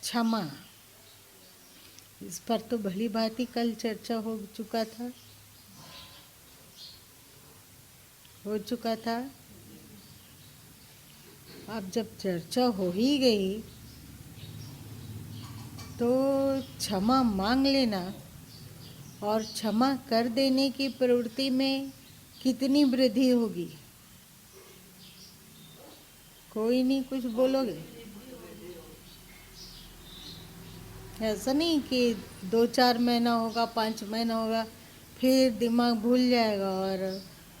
क्षमा, इस पर तो भली भांति कल चर्चा हो चुका था। अब जब चर्चा हो ही गई तो क्षमा मांग लेना और क्षमा कर देने की प्रवृत्ति में कितनी वृद्धि होगी। कोई नहीं कुछ बोलोगे? ऐसा नहीं कि 2-4 महीना होगा, 5 महीना होगा, फिर दिमाग भूल जाएगा और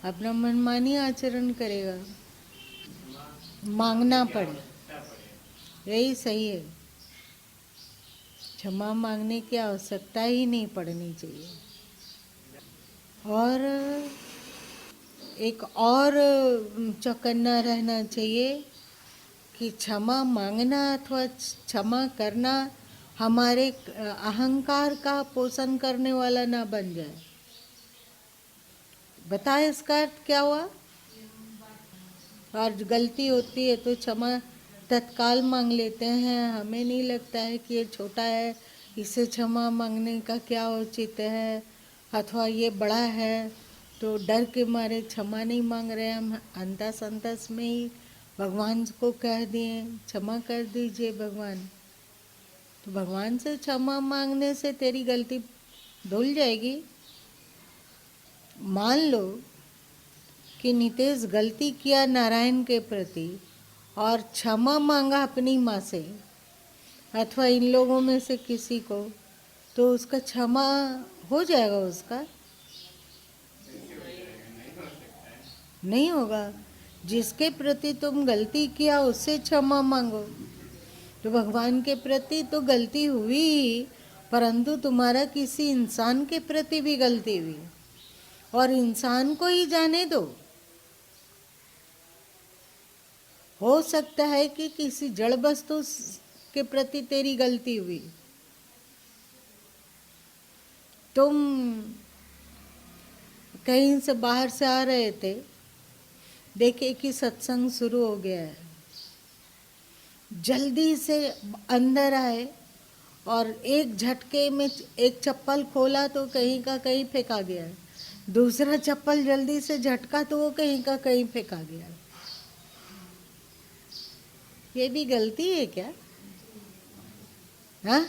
अपना मनमानी आचरण करेगा। मांगना पड़े, यही सही है। क्षमा मांगने की आवश्यकता ही नहीं पड़नी चाहिए। और एक और चौकन्ना रहना चाहिए कि क्षमा मांगना अथवा क्षमा करना हमारे अहंकार का पोषण करने वाला ना बन जाए। बताए इसका अर्थ क्या हुआ? और गलती होती है तो क्षमा तत्काल मांग लेते हैं। हमें नहीं लगता है कि ये छोटा है, इसे क्षमा मांगने का क्या औचित्य है, अथवा ये बड़ा है तो डर के मारे क्षमा नहीं मांग रहे। हम अंतस अंतस में ही भगवान को कह दिए क्षमा कर दीजिए भगवान। तो भगवान से क्षमा मांगने से तेरी गलती धुल जाएगी। मान लो कि नितेश गलती किया नारायण के प्रति और क्षमा मांगा अपनी माँ से अथवा इन लोगों में से किसी को, तो उसका क्षमा हो जाएगा? उसका नहीं होगा। जिसके प्रति तुम गलती किया उससे क्षमा मांगो। तो भगवान के प्रति तो गलती हुई ही, परंतु तुम्हारा किसी इंसान के प्रति भी गलती हुई, और इंसान को ही जाने दो। हो सकता है कि किसी जड़ वस्तु के प्रति तेरी गलती हुई। तुम कहीं से बाहर से आ रहे थे, देखे कि सत्संग शुरू हो गया है, जल्दी से अंदर आए और एक झटके में एक चप्पल खोला तो कहीं का कहीं फेंका गया, दूसरा चप्पल जल्दी से झटका तो वो कहीं का कहीं फेंका गया। ये भी गलती है क्या? हाँ,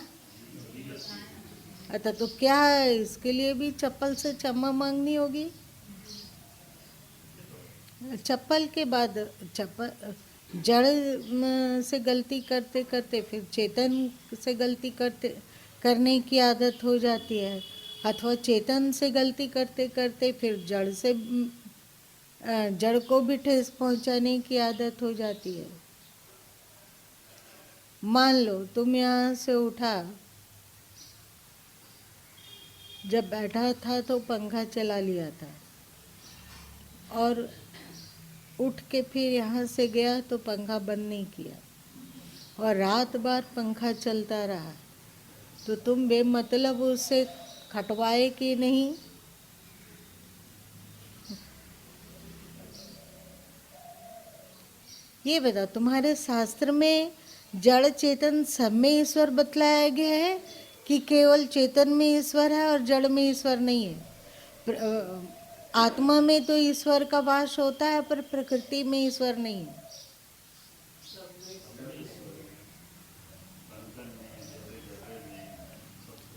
अच्छा तो क्या है, इसके लिए भी चप्पल से क्षमा मांगनी होगी? चप्पल के बाद चप्पल जड़ से गलती करते करते फिर चेतन से गलती करने की आदत हो जाती है, अथवा चेतन से गलती करते करते फिर जड़ को भी ठेस पहुंचाने की आदत हो जाती है। मान लो तुम यहाँ से उठा, जब बैठा था तो पंखा चला लिया था, और उठ के फिर यहाँ से गया तो पंखा बंद नहीं किया, और रात भर पंखा चलता रहा, तो तुम बेमतलब उससे खटवाए कि नहीं? ये बताओ, तुम्हारे शास्त्र में जड़ चेतन सब में ईश्वर बतलाया गया है कि केवल चेतन में ईश्वर है और जड़ में ईश्वर नहीं है? आत्मा में तो ईश्वर का वास होता है, पर प्रकृति में ईश्वर नहीं है।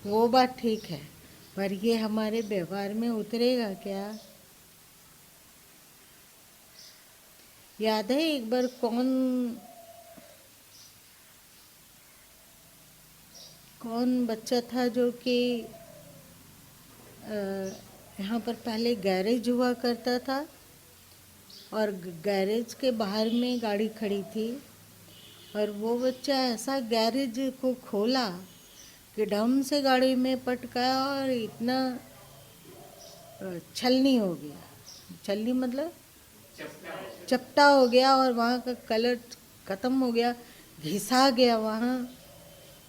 वो बात ठीक है, पर ये हमारे व्यवहार में उतरेगा क्या? याद है एक बार कौन बच्चा था जो कि यहाँ पर पहले गैरेज हुआ करता था, और गैरेज के बाहर में गाड़ी खड़ी थी, और वो बच्चा ऐसा गैरेज को खोला कि ढंग से गाड़ी में पटकाया और इतना छलनी हो गया। छलनी मतलब चपटा हो गया, और वहाँ का कलर ख़त्म हो गया, घिसा गया वहाँ।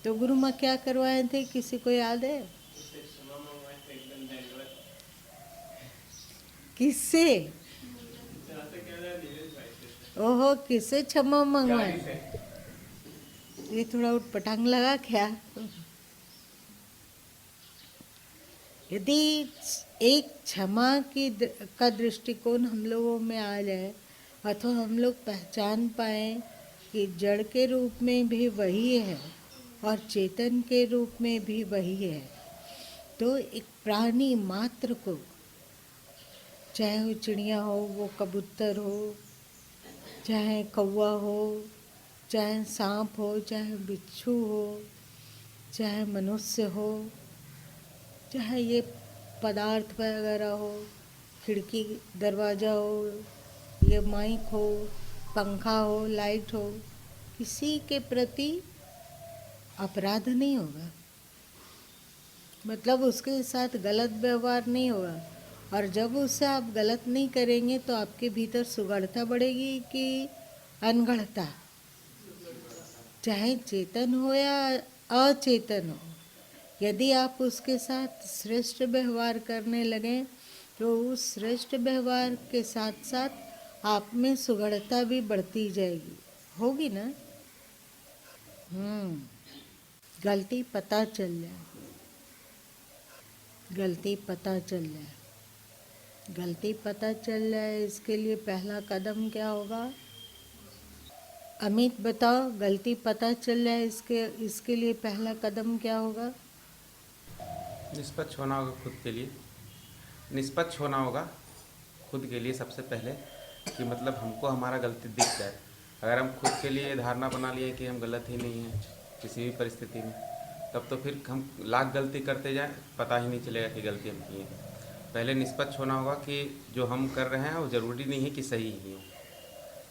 तो गुरु माँ क्या करवाए थे, किसी को याद है? किससे? ओहो, किससे क्षमा मंगवाए? ये थोड़ा उटपटांग लगा क्या? यदि एक क्षमा का दृष्टिकोण हम लोगों में आ जाए अथवा हम लोग पहचान पाएं कि जड़ के रूप में भी वही है और चेतन के रूप में भी वही है, तो एक प्राणी मात्र को, चाहे वो चिड़िया हो, वो कबूतर हो, चाहे कौवा हो, चाहे सांप हो, चाहे बिच्छू हो, चाहे मनुष्य हो, चाहे ये पदार्थ वगैरह हो, खिड़की दरवाज़ा हो, ये माइक हो, पंखा हो, लाइट हो, किसी के प्रति अपराध नहीं होगा, मतलब उसके साथ गलत व्यवहार नहीं होगा। और जब उससे आप गलत नहीं करेंगे तो आपके भीतर सुगढ़ता बढ़ेगी कि अनगढ़ता, चाहे चेतन हो या अचेतन हो। यदि आप उसके साथ श्रेष्ठ व्यवहार करने लगें तो उस श्रेष्ठ व्यवहार के साथ साथ आप में सुगढ़ता भी बढ़ती जाएगी, होगी ना। गलती पता चल जाए, गलती पता चल जाए, गलती पता चल जाए, इसके लिए पहला कदम क्या होगा? अमित बताओ, गलती पता चल जाए इसके लिए पहला कदम क्या होगा? निष्पक्ष होना होगा खुद के लिए, निष्पक्ष होना होगा खुद के लिए सबसे पहले, कि मतलब हमको हमारा गलती दिख जाए। अगर हम खुद के लिए धारणा बना लिए कि हम गलत ही नहीं हैं किसी भी परिस्थिति में, तब तो फिर हम लाख गलती करते जाएं, पता ही नहीं चलेगा कि गलती हम किए हैं। पहले निष्पक्ष होना होगा कि जो हम कर रहे हैं वो ज़रूरी नहीं है कि सही ही हो,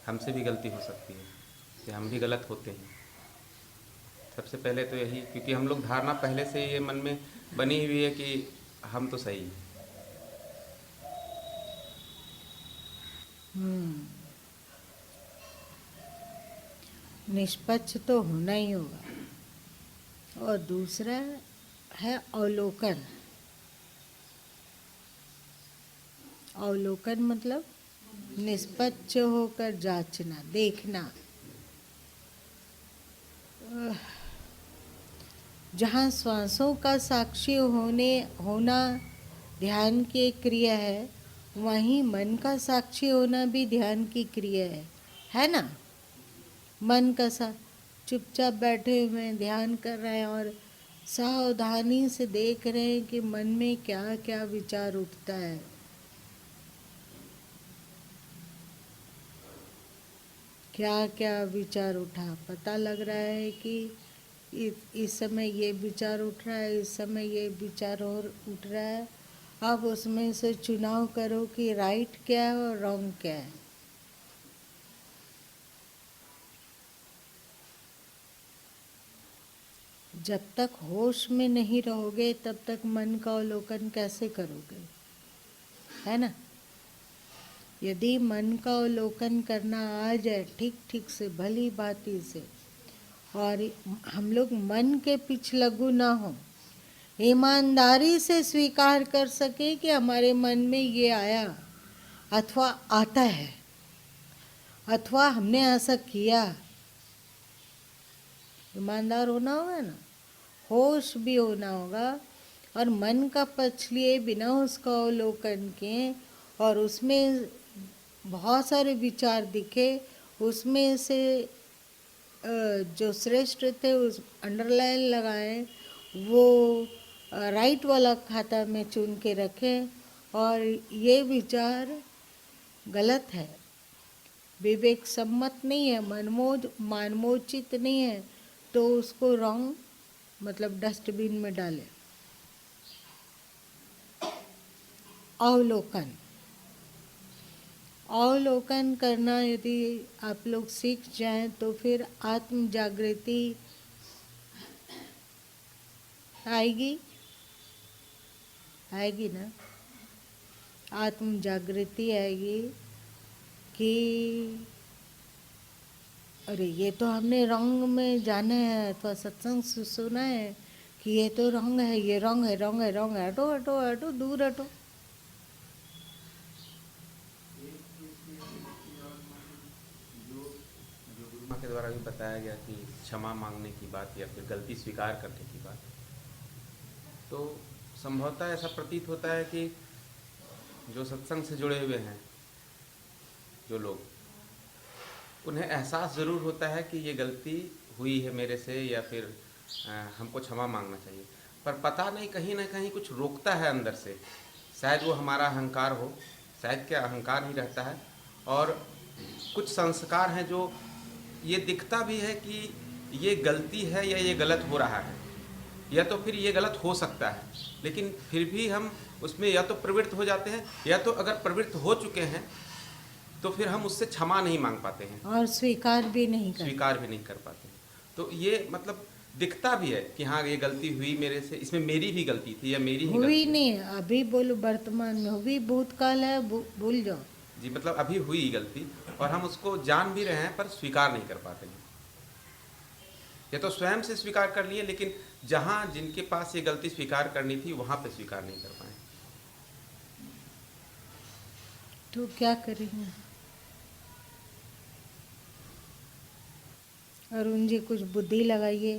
हमसे भी गलती हो सकती है, कि हम भी गलत होते हैं। सबसे पहले तो यही, क्योंकि हम लोग धारणा पहले से ये मन में बनी हुई है कि हम तो सही हैं। निष्पक्ष तो होना ही होगा। और दूसरा है अवलोकन। अवलोकन मतलब निष्पक्ष होकर जांचना, देखना। जहाँ श्वासों का साक्षी होना ध्यान की एक क्रिया है, वहीं मन का साक्षी होना भी ध्यान की क्रिया है ना। मन का चुपचाप बैठे हुए ध्यान कर रहे हैं और सावधानी से देख रहे हैं कि मन में क्या क्या विचार उठता है। क्या क्या विचार उठा, पता लग रहा है कि इस समय ये विचार उठ रहा है, इस समय ये विचार और उठ रहा है। अब उसमें से चुनाव करो कि राइट क्या है और रॉन्ग क्या है। जब तक होश में नहीं रहोगे तब तक मन का अवलोकन कैसे करोगे, है ना। यदि मन का अवलोकन करना आ जाए ठीक ठीक से, भली भांति से, और हम लोग मन के पिछलग्गू ना हो, ईमानदारी से स्वीकार कर सके कि हमारे मन में ये आया अथवा आता है, अथवा हमने ऐसा किया। ईमानदार होना होगा ना, होश भी होना होगा, और मन का पक्ष लिए बिना उसका अवलोकन के, और उसमें बहुत सारे विचार दिखे, उसमें से जो श्रेष्ठ थे उस अंडरलाइन लगाएं, वो राइट वाला खाता में चुन के रखें, और ये विचार गलत है, विवेक सम्मत नहीं है, मानमोचित नहीं है, तो उसको रॉन्ग मतलब डस्टबिन में डालें। अवलोकन करना यदि आप लोग सीख जाएं तो फिर आत्म जागृति आएगी ना। आत्म जागृति आएगी कि अरे ये तो हमने रंग में जाना है अथवा सत्संग सुना है कि ये तो रंग है, ये रंग है, रंग है, रंग है, हटो हटो हटो, दूर हटो। के द्वारा भी बताया गया कि क्षमा मांगने की बात या फिर गलती स्वीकार करने की बात, तो संभवतः ऐसा प्रतीत होता है कि जो सत्संग से जुड़े हुए हैं जो लोग, उन्हें एहसास ज़रूर होता है कि ये गलती हुई है मेरे से या फिर हमको क्षमा मांगना चाहिए, पर पता नहीं कहीं ना कहीं कुछ रोकता है अंदर से। शायद वो हमारा अहंकार हो, शायद क्या अहंकार ही रहता है, और कुछ संस्कार हैं जो ये दिखता भी है कि ये गलती है या ये गलत हो रहा है, या तो फिर ये गलत हो सकता है, लेकिन फिर भी हम उसमें या तो प्रवृत्त हो जाते हैं, या तो अगर प्रवृत्त हो चुके हैं तो फिर हम उससे क्षमा नहीं मांग पाते हैं और स्वीकार भी नहीं कर स्वीकार भी नहीं कर पाते हैं। तो ये मतलब दिखता भी है कि हाँ ये गलती हुई मेरे से, इसमें मेरी भी गलती थी या मेरी ही हुई गलती नहीं, अभी बोलो वर्तमान में, हुई भूतकाल है, भूल जाओ। जी, मतलब अभी हुई गलती और हम उसको जान भी रहे हैं पर स्वीकार नहीं कर पाते हैं, या तो स्वयं से स्वीकार कर लिए, लेकिन जहाँ जिनके पास ये गलती स्वीकार करनी थी वहाँ पे स्वीकार नहीं कर पाए। तो क्या करेंगे? अरुण जी कुछ बुद्धि लगाइए।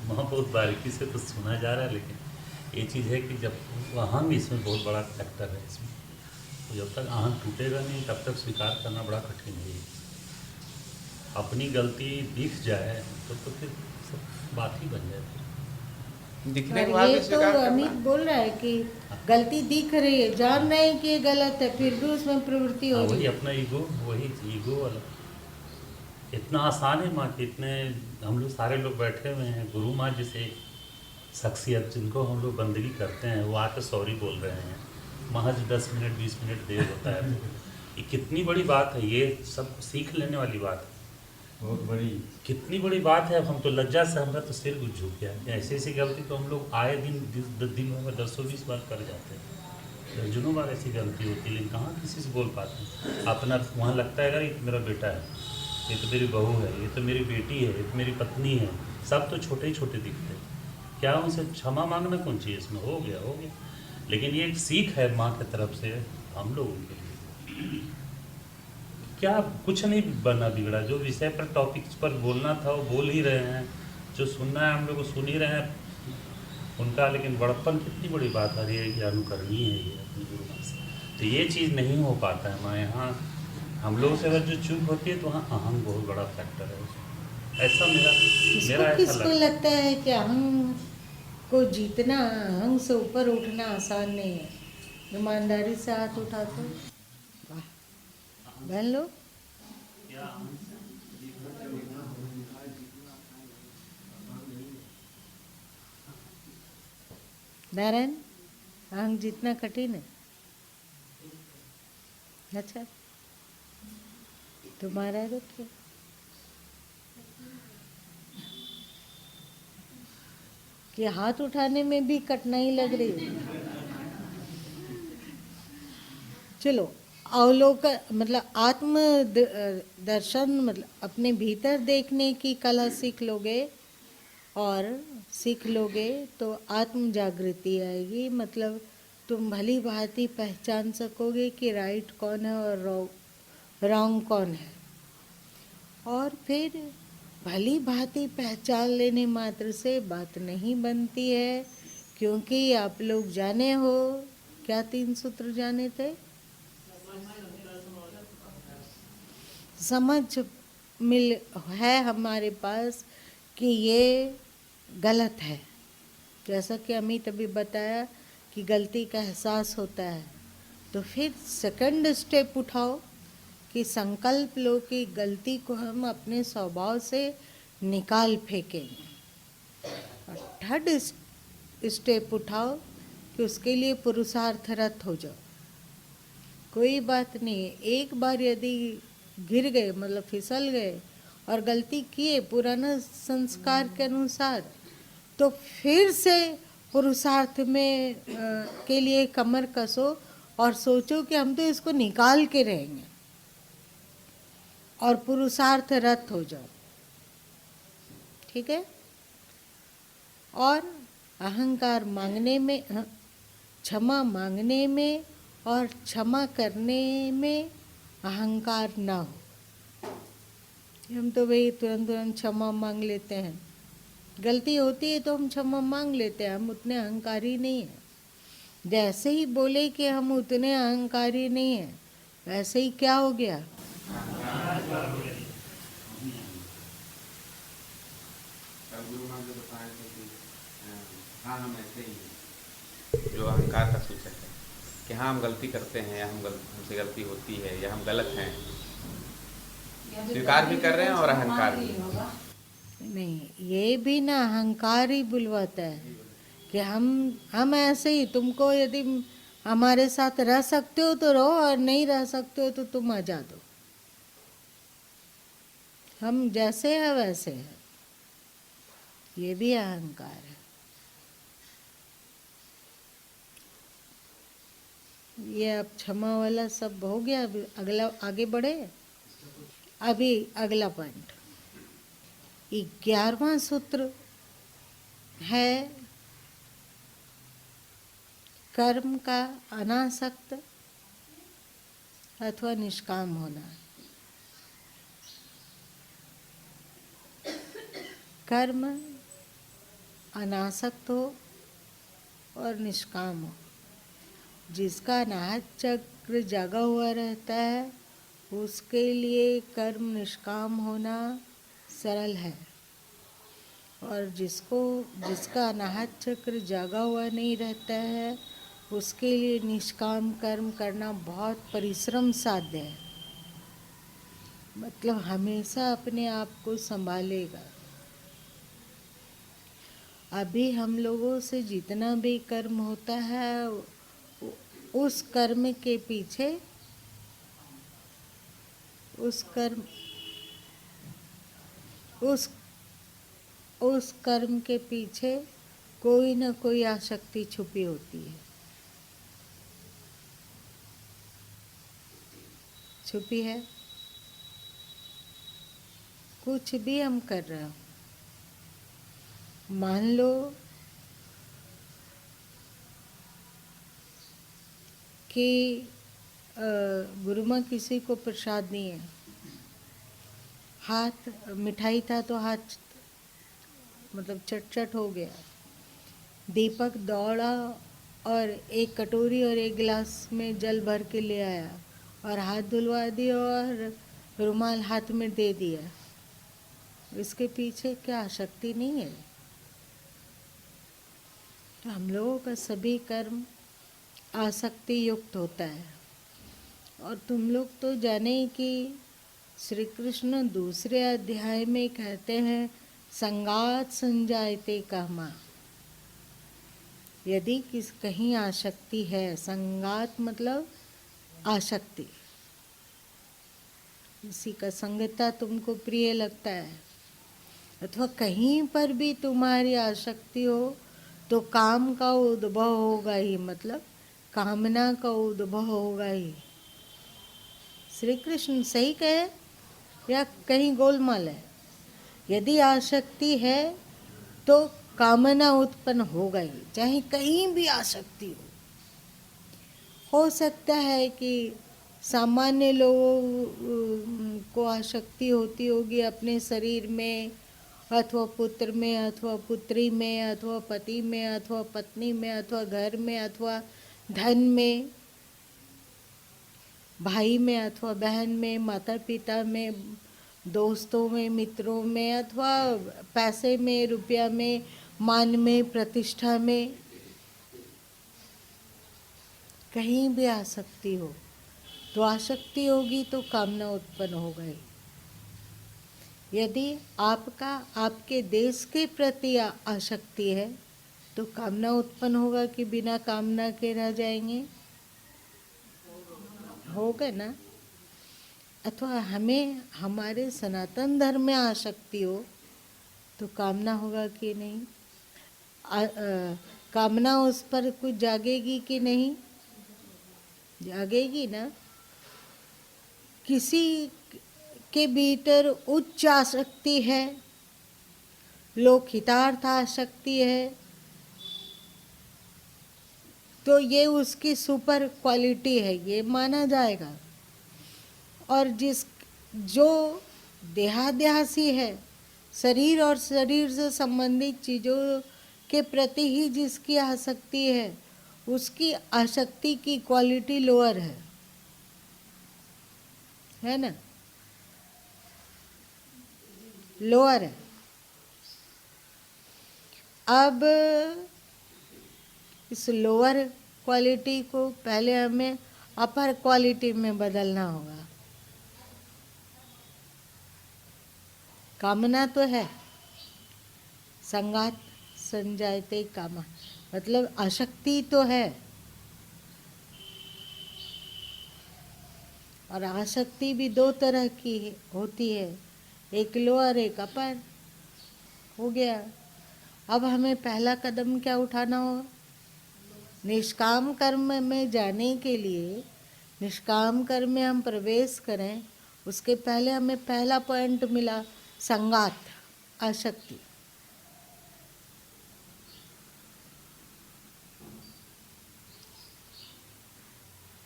वहाँ बहुत बारीकी से तो सुना जा रहा है, लेकिन ये चीज़ है कि जब अहंग इसमें बहुत बड़ा फैक्टर है इसमें, तो जब तक अहंग टूटेगा नहीं तब तक स्वीकार करना बड़ा कठिन है। अपनी गलती दिख जाए तो फिर सब बात ही बन जाए। दिखने के और बाद ये भी तो स्वीकार अमित करना, बोल रहा है कि गलती दिख रही है, जान रहे हैं कि ये गलत है, फिर भी उसमें प्रवृत्ति हो रही वही है। अपना ईगो, वही ईगो वाला। इतना आसान है माँ कि इतने हम लोग सारे लोग बैठे हुए हैं, गुरु माँ जैसे शख्सियत जिनको हम लोग बंदगी करते हैं वो आकर सॉरी बोल रहे हैं, महज 10 मिनट 20 मिनट देर होता है। ये कितनी बड़ी बात है, ये सब सीख लेने वाली बात है, बहुत बड़ी। कितनी बड़ी बात है। अब हम तो लज्जा से हमारा तो सिर कुछ झुक गया। ऐसी ऐसी गलती तो हम लोग आए दिन में 10-20 बार कर जाते हैं, दर्जनों बार ऐसी गलती होती है, लेकिन कहाँ किसी से बोल पाते हैं। अपना वहाँ लगता है ये तो मेरा बेटा है, ये तो मेरी बहू है, ये तो मेरी बेटी है, ये तो मेरी पत्नी है, सब तो छोटे ही छोटे दिखते हैं। क्या उनसे क्षमा मांगना कौन चाहिए इसमें? हो गया हो गया। लेकिन ये एक सीख है माँ की तरफ से हम लोगों के लिए। क्या कुछ नहीं बना बिगड़ा, जो विषय पर टॉपिक्स पर बोलना था वो बोल ही रहे हैं, जो सुनना है हम लोग को सुन ही रहे हैं उनका। लेकिन बड़प्पन कितनी बड़ी बात आ रही है कि अनुकरणीय है ये अपनी गुरु माँ से, तो ये चीज़ नहीं हो पाता है। मैं यहाँ हम लोगों से अगर जो चूक होती है तो वहाँ अहंग बहुत बड़ा फैक्टर है उसमें। ऐसा मेरा ऐसा किसको लगता है कि अहंग को जीतना, अहंग से ऊपर उठना आसान नहीं है? ईमानदारी से हाथ उठा दो। वाह बहन लोग, नारायण, अहंग जीतना कठिन है? अच्छा, तुम्हारा रुक कि हाथ उठाने में भी कठिनाई लग रही है। चलो, अवलोकन मतलब आत्म दर्शन, मतलब अपने भीतर देखने की कला सीख लोगे, और सीख लोगे तो आत्म जागृति आएगी। मतलब तुम भली भांति पहचान सकोगे कि राइट कौन है और रॉन्ग कौन है। और फिर भली भांति पहचान लेने मात्र से बात नहीं बनती है, क्योंकि आप लोग जाने हो क्या 3 सूत्र जाने थे? समझ मिल है हमारे पास कि ये गलत है, जैसा कि अमित अभी बताया कि गलती का एहसास होता है। तो फिर सेकंड स्टेप उठाओ कि संकल्प लो कि गलती को हम अपने स्वभाव से निकाल फेंकेंगे। और थर्ड स्टेप उठाओ कि उसके लिए पुरुषार्थरत हो जाओ। कोई बात नहीं है, एक बार यदि गिर गए, मतलब फिसल गए और गलती किए पुराना संस्कार के अनुसार, तो फिर से पुरुषार्थ में के लिए कमर कसो और सोचो कि हम तो इसको निकाल के रहेंगे, और पुरुषार्थ रत हो जाओ। ठीक है? और अहंकार मांगने में, क्षमा मांगने में और क्षमा करने में अहंकार ना हो। हम तो भाई तुरंत तुरंत क्षमा मांग लेते हैं। गलती होती है तो हम क्षमा मांग लेते हैं, हम उतने अहंकारी नहीं हैं। जैसे ही बोले कि हम उतने अहंकारी नहीं हैं, वैसे ही क्या हो गया? कल गुरु महाराज ने बताया था कि हाँ हम ऐसे ही हैं, जो अहंकार का सूचक है कि हाँ हम गलती करते हैं या हमसे गलती होती है या हम गलत हैं, स्वीकार भी कर रहे हैं और अहंकार भी। नहीं, ये भी ना अहंकार ही बुलवाता है कि हम ऐसे ही, तुमको यदि हमारे साथ रह सकते हो तो रहो और नहीं रह सकते हो तो तुम आजाद हो। हम जैसे हैं वैसे हैं, ये भी अहंकार है। ये अब क्षमा वाला सब हो गया, अभी अगला आगे बढ़े। अभी अगला पॉइंट 11वां सूत्र है कर्म का अनासक्त अथवा निष्काम होना। कर्म अनासक्त हो और निष्काम हो। जिसका अनाहत चक्र जगा हुआ रहता है उसके लिए कर्म निष्काम होना सरल है, और जिसका अनाहत चक्र जागा हुआ नहीं रहता है उसके लिए निष्काम कर्म करना बहुत परिश्रम साध्य है। मतलब हमेशा अपने आप को संभालेगा। अभी हम लोगों से जितना भी कर्म होता है उस कर्म के पीछे उस कर्म के पीछे कोई न कोई आसक्ति छुपी होती है। छुपी है। कुछ भी हम कर रहे हो, मान लो कि गुरु माँ किसी को प्रसाद दिए, हाथ मिठाई था तो हाथ मतलब चट हो गया। दीपक दौड़ा और एक कटोरी और एक गिलास में जल भर के ले आया और हाथ धुलवा दिया और रुमाल हाथ में दे दिया। इसके पीछे क्या आसक्ति नहीं है? तो हम लोगों का सभी कर्म आसक्ति युक्त होता है। और तुम लोग तो जाने कि श्री कृष्ण दूसरे अध्याय में कहते हैं संगात संजायते कामा। यदि कहीं आसक्ति है, संगात मतलब आसक्ति, किसी का संगता तुमको प्रिय लगता है अथवा कहीं पर भी तुम्हारी आसक्ति हो तो काम का उद्भव होगा ही, मतलब कामना का उद्भव होगा ही। श्री कृष्ण सही कहे या कहीं गोलमाल है? यदि आसक्ति है तो कामना उत्पन्न होगा ही, चाहे कहीं भी आसक्ति हो सकता है कि सामान्य लोगों को आसक्ति होती होगी अपने शरीर में अथवा पुत्र में अथवा पुत्री में अथवा पति में अथवा पत्नी में अथवा घर में अथवा धन में, भाई में अथवा बहन में, माता पिता में, दोस्तों में, मित्रों में अथवा पैसे में, रुपया में, मान में, प्रतिष्ठा में, कहीं भी आसक्ति हो तो आसक्ति होगी तो कामना उत्पन्न हो गई। यदि आपके देश के प्रति आसक्ति है तो कामना उत्पन्न होगा कि बिना कामना के रह जाएंगे? होगा ना? अथवा हमें हमारे सनातन धर्म में आसक्ति हो तो कामना होगा कि नहीं? कामना उस पर कुछ जागेगी कि नहीं? जागेगी ना। किसी के भीतर उच्च आसक्ति है, लोकहितार्थ आसक्ति है, तो ये उसकी सुपर क्वालिटी है, ये माना जाएगा। और जो देहाध्यासी है। शरीर और शरीर से संबंधित चीज़ों के प्रति ही जिसकी आसक्ति है, उसकी आसक्ति की क्वालिटी लोअर है ना, लोअर है। अब इस लोअर क्वालिटी को पहले हमें अपर क्वालिटी में बदलना होगा। कामना तो है, संगात संजायते कामा, मतलब आसक्ति तो है, और आसक्ति भी दो तरह की होती है, एक लोअर एक अपर। हो गया। अब हमें पहला कदम क्या उठाना होगा? निष्काम कर्म में जाने के लिए, निष्काम कर्म में हम प्रवेश करें, उसके पहले हमें पहला पॉइंट मिला, संगात, आसक्ति।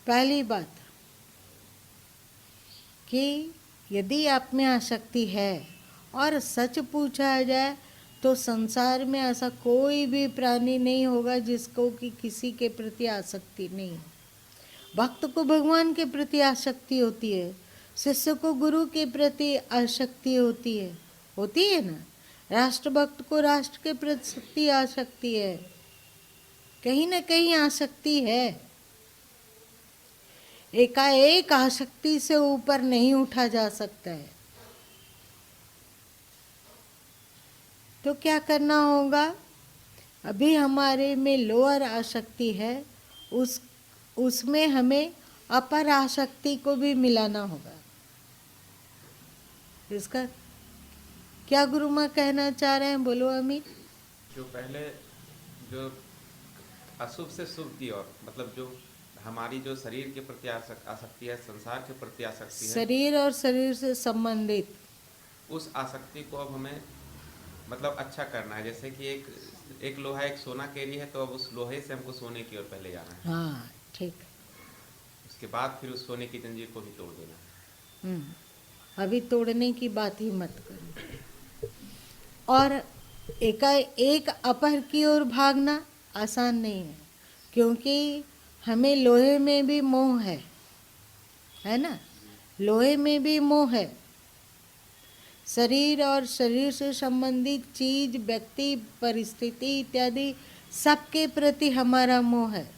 पहली बात कि यदि आप में आसक्ति है, और सच पूछा जाए तो संसार में ऐसा कोई भी प्राणी नहीं होगा जिसको कि किसी के प्रति आसक्ति नहीं है। भक्त को भगवान के प्रति आसक्ति होती है, शिष्य को गुरु के प्रति आसक्ति होती है ना। राष्ट्रभक्त को राष्ट्र के प्रति आसक्ति है, कहीं ना कहीं आसक्ति है। एकाएक आसक्ति से ऊपर नहीं उठा जा सकता है। तो क्या करना होगा? अभी हमारे में लोअर आसक्ति है, उसमें हमें अपर आसक्ति को भी मिलाना होगा। इसका क्या गुरु माँ कहना चाह रहे हैं? बोलो अमित। जो पहले जो अशुभ से शुभ की ओर, मतलब जो हमारी जो शरीर के प्रति आसक्ति है, संसार के प्रति आसक्ति है, शरीर और शरीर से संबंधित उस आसक्ति को अब हमें मतलब अच्छा करना है। जैसे कि एक लोहा एक सोना केरी है, तो अब उस लोहे से हमको सोने की ओर पहले जाना है। हाँ, ठीक। उसके बाद फिर उस सोने की जंजीर को भी तोड़ देना है। अभी तोड़ने की बात ही मत करो। और एकाएक अपर की ओर भागना आसान नहीं है, क्योंकि हमें लोहे में भी मोह है ना, लोहे में भी मोह है। शरीर और शरीर से संबंधित चीज, व्यक्ति, परिस्थिति इत्यादि सबके प्रति हमारा मोह है।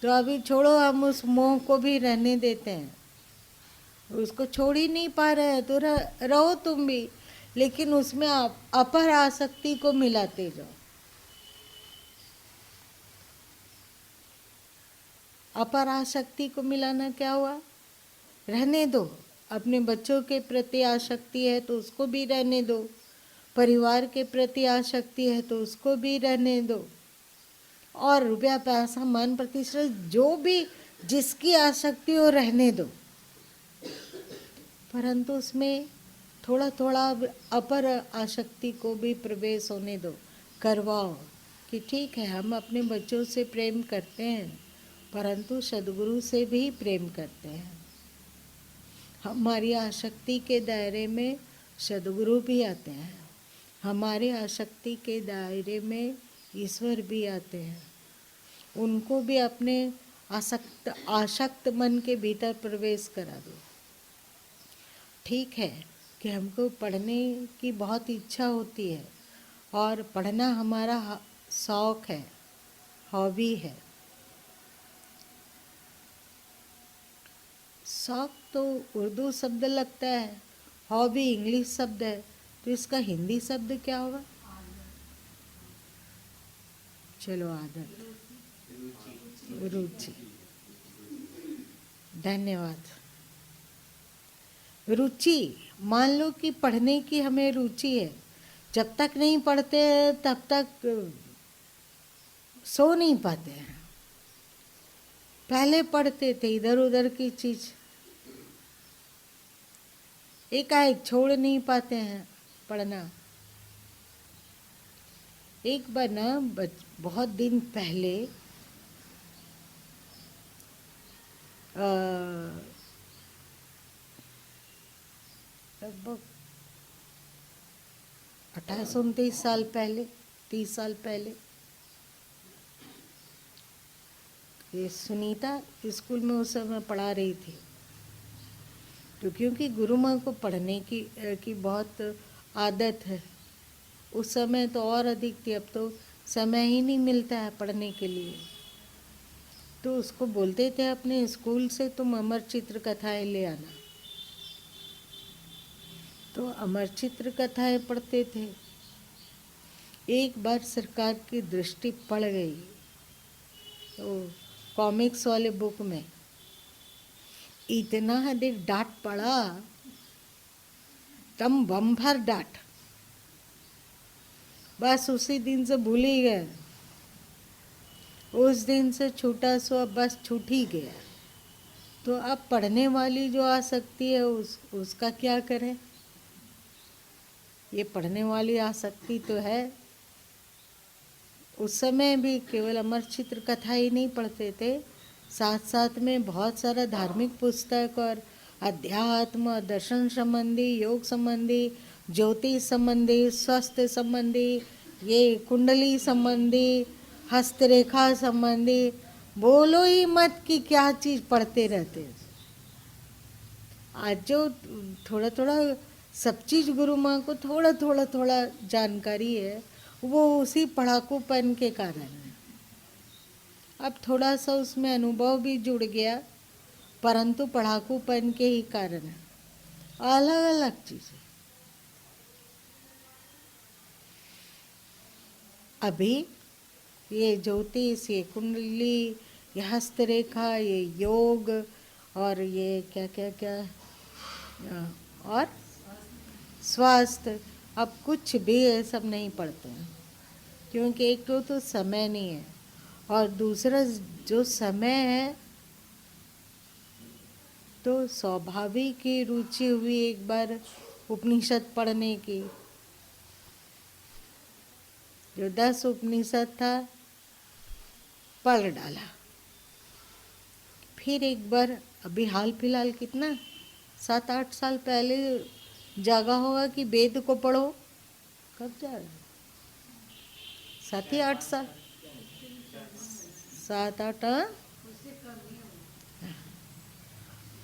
तो अभी छोड़ो, हम उस मोह को भी रहने देते हैं। उसको छोड़ ही नहीं पा रहे हैं तो रहो तुम भी, लेकिन उसमें अपर आसक्ति को मिलाते जाओ। अपर आसक्ति को मिलाना क्या हुआ? रहने दो। अपने बच्चों के प्रति आसक्ति है तो उसको भी रहने दो, परिवार के प्रति आसक्ति है तो उसको भी रहने दो, और रुपया पैसा मन प्रतिष्ठा जो भी जिसकी आसक्ति हो रहने दो, परंतु उसमें थोड़ा थोड़ा अपर आसक्ति को भी प्रवेश होने दो, करवाओ। कि ठीक है, हम अपने बच्चों से प्रेम करते हैं, परंतु सद्गुरु से भी प्रेम करते हैं। हमारी आसक्ति के दायरे में सद्गुरु भी आते हैं, हमारे आसक्ति के दायरे में ईश्वर भी आते हैं। उनको भी अपने आसक्त मन के भीतर प्रवेश करा दो। ठीक है कि हमको पढ़ने की बहुत इच्छा होती है, और पढ़ना हमारा शौक है, हॉबी है। शौक तो उर्दू शब्द लगता है, हॉबी इंग्लिश शब्द है, तो इसका हिंदी शब्द क्या होगा? चलो, आदत, रुचि। धन्यवाद। रुचि, मान लो कि पढ़ने की हमें रुचि है, जब तक नहीं पढ़ते तब तक सो नहीं पाते हैं। पहले पढ़ते थे इधर उधर की चीज, एकाएक छोड़ नहीं पाते हैं पढ़ना। एक बार ना बहुत दिन पहले लगभग 28-29 साल पहले, 30 साल पहले। ये सुनीता स्कूल में उस समय पढ़ा रही थी। तो क्योंकि गुरु माँ को पढ़ने की बहुत आदत है, उस समय तो और अधिक थी, अब तो समय ही नहीं मिलता है पढ़ने के लिए। तो उसको बोलते थे अपने स्कूल से तुम अमर चित्र कथाएं ले आना। तो अमर चित्र कथाएं पढ़ते थे। एक बार सरकार की दृष्टि पड़ गई तो कॉमिक्स वाले बुक में, इतना अधिक डांट पड़ा, तम बम भर डांट। बस उसी दिन से भूल ही गए। उस दिन से छूटा सो बस छूट ही गया। तो अब पढ़ने वाली जो आसक्ति है उसका क्या करें? ये पढ़ने वाली आसक्ति तो है। उस समय भी केवल अमर चित्र कथा ही नहीं पढ़ते थे, साथ साथ में बहुत सारा धार्मिक पुस्तक और अध्यात्म, दर्शन संबंधी, योग संबंधी, ज्योतिष संबंधी, स्वास्थ्य संबंधी, ये कुंडली संबंधी, हस्तरेखा संबंधी, बोलो ही मत कि क्या चीज़ पढ़ते रहते। आज जो थोड़ा थोड़ा सब चीज़ गुरु माँ को थोड़ा जानकारी है, वो उसी पढ़ाकूपन के कारण है। अब थोड़ा सा उसमें अनुभव भी जुड़ गया, परंतु पढ़ाकूपन के ही कारण है। अलग अलग चीज़ें। अभी ये ज्योतिष, ये कुंडली, ये हस्तरेखा, ये योग और ये क्या क्या क्या और स्वास्थ्य, अब कुछ भी ये सब नहीं पढ़ते हैं, क्योंकि एक तो समय नहीं है, और दूसरा जो समय है तो स्वाभाविक की रुचि हुई एक बार उपनिषद पढ़ने की। जो 10 उपनिषद था पढ़ डाला। फिर एक बार अभी हाल फिलहाल कितना 7-8 साल पहले जागा होगा कि वेद को पढ़ो। कब जागा? 7 या 8 साल, 7-8।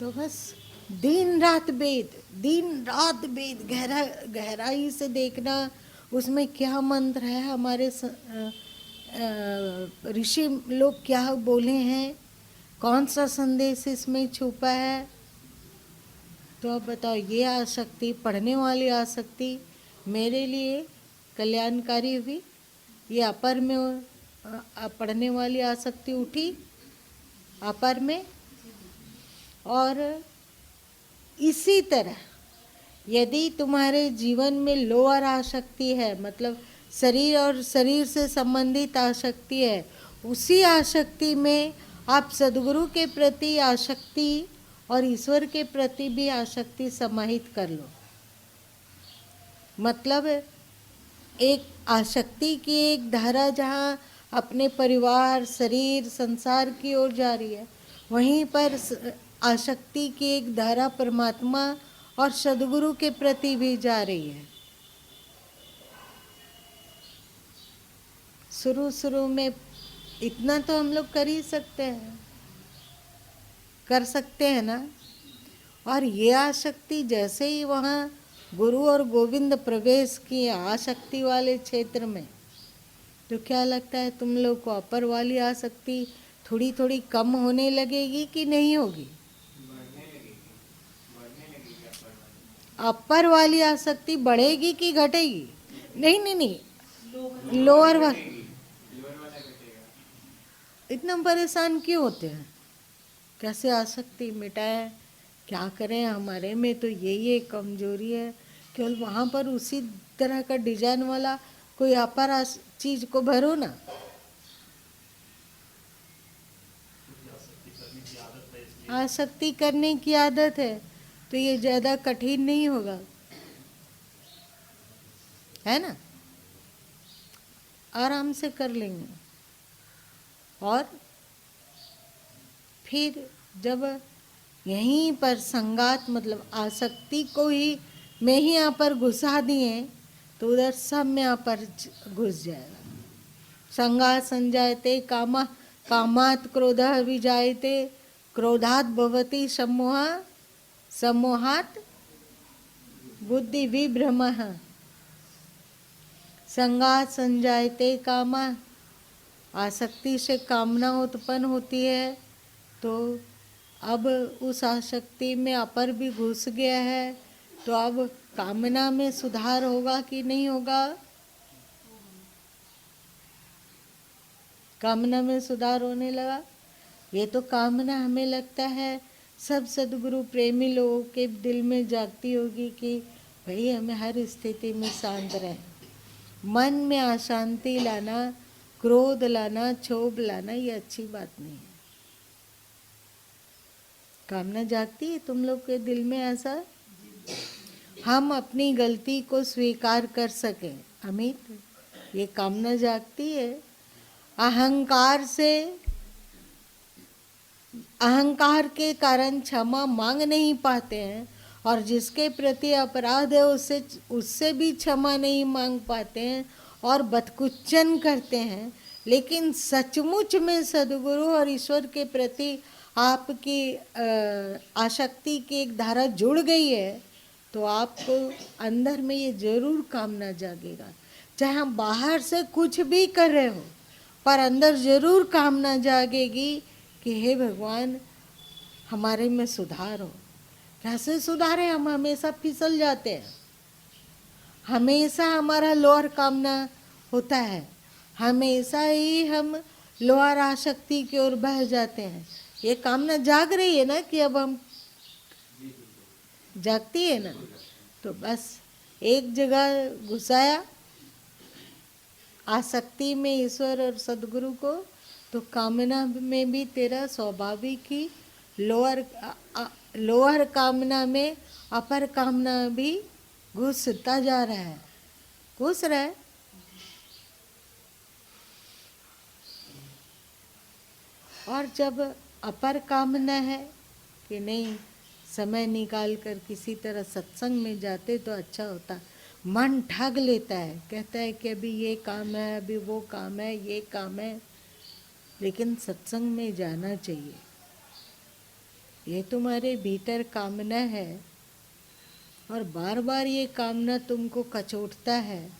तो बस दिन रात वेद गहराई से देखना, उसमें क्या मंत्र है, हमारे ऋषि लोग क्या बोले हैं, कौन सा संदेश इसमें छुपा है। तो अब बताओ, ये आसक्ति, पढ़ने वाली आसक्ति मेरे लिए कल्याणकारी हुई, ये अपर में पढ़ने वाली आसक्ति उठी अपर में। और इसी तरह यदि तुम्हारे जीवन में लोअर आसक्ति है, मतलब शरीर और शरीर से संबंधित आसक्ति है, उसी आसक्ति में आप सद्गुरु के प्रति आसक्ति और ईश्वर के प्रति भी आसक्ति समाहित कर लो। मतलब एक आसक्ति की एक धारा जहाँ अपने परिवार, शरीर, संसार की ओर जा रही है, वहीं पर आसक्ति की एक धारा परमात्मा और सद्गुरु के प्रति भी जा रही है। शुरू में इतना तो हम लोग कर ही सकते हैं, कर सकते हैं ना। और ये आसक्ति जैसे ही वहाँ गुरु और गोविंद प्रवेश किए आसक्ति वाले क्षेत्र में, तो क्या लगता है तुम लोग को अपर वाली आसक्ति थोड़ी थोड़ी कम होने लगेगी कि नहीं होगी? अपर वाली आसक्ति बढ़ेगी कि घटेगी? नहीं, लोअर वाली। इतना परेशान क्यों होते हैं? कैसे आसक्ति मिटाए, क्या करें? हमारे में तो ये कमजोरी है। केवल वहाँ पर उसी तरह का डिजाइन वाला कोई अपर चीज को भरो ना। आसक्ति करने की आदत है तो ये ज्यादा कठिन नहीं होगा, है ना? आराम से कर लेंगे। और फिर जब यहीं पर संगात, मतलब आसक्ति को ही में ही यहाँ पर घुसा दिए, तो उधर सब में अपर घुस जाएगा। संगा संजायते कामा, कामात क्रोधः विजायते, क्रोधात भवति सम्मोह, सम्मोहात बुद्धि विभ्रमः। संगात संजायते कामा, आसक्ति से कामना उत्पन्न होती है, तो अब उस आसक्ति में अपर भी घुस गया है, तो अब कामना में सुधार होगा कि नहीं होगा? कामना में सुधार होने लगा। ये तो कामना हमें लगता है सब सद्गुरु प्रेमी लोगों के दिल में जागती होगी कि भाई हमें हर स्थिति में शांत रहें। मन में अशांति लाना, क्रोध लाना, क्षोभ लाना, ये अच्छी बात नहीं है। कामना जागती है तुम लोग के दिल में ऐसा? हम अपनी गलती को स्वीकार कर सकें अमित, ये कामना जागती है। अहंकार से, अहंकार के कारण क्षमा मांग नहीं पाते हैं, और जिसके प्रति अपराध है उससे भी क्षमा नहीं मांग पाते हैं और बदकुच्चन करते हैं। लेकिन सचमुच में सद्गुरु और ईश्वर के प्रति आपकी आसक्ति की एक धारा जुड़ गई है, तो आपको अंदर में ये जरूर कामना जागेगा। चाहे हम बाहर से कुछ भी कर रहे हो, पर अंदर जरूर कामना जागेगी कि हे भगवान हमारे में सुधार हो। कैसे सुधारे? हम हमेशा फिसल जाते हैं, हमेशा हमारा लोअर कामना होता है, हमेशा ही हम लोअर आसक्ति की ओर बह जाते हैं। ये कामना जाग रही है ना कि अब हम, जागती है ना, तो बस एक जगह घुसाया आसक्ति में ईश्वर और सद्गुरु को, तो कामना में भी तेरा स्वाभाविक ही लोअर कामना में अपर कामना भी घुसता जा रहा है, घुस रहा है। और जब अपर कामना है कि नहीं समय निकाल कर किसी तरह सत्संग में जाते तो अच्छा होता, मन ठग लेता है, कहता है कि अभी ये काम है, अभी वो काम है, ये काम है, लेकिन सत्संग में जाना चाहिए। ये तुम्हारे भीतर कामना है और बार बार ये कामना तुमको कचोटता है,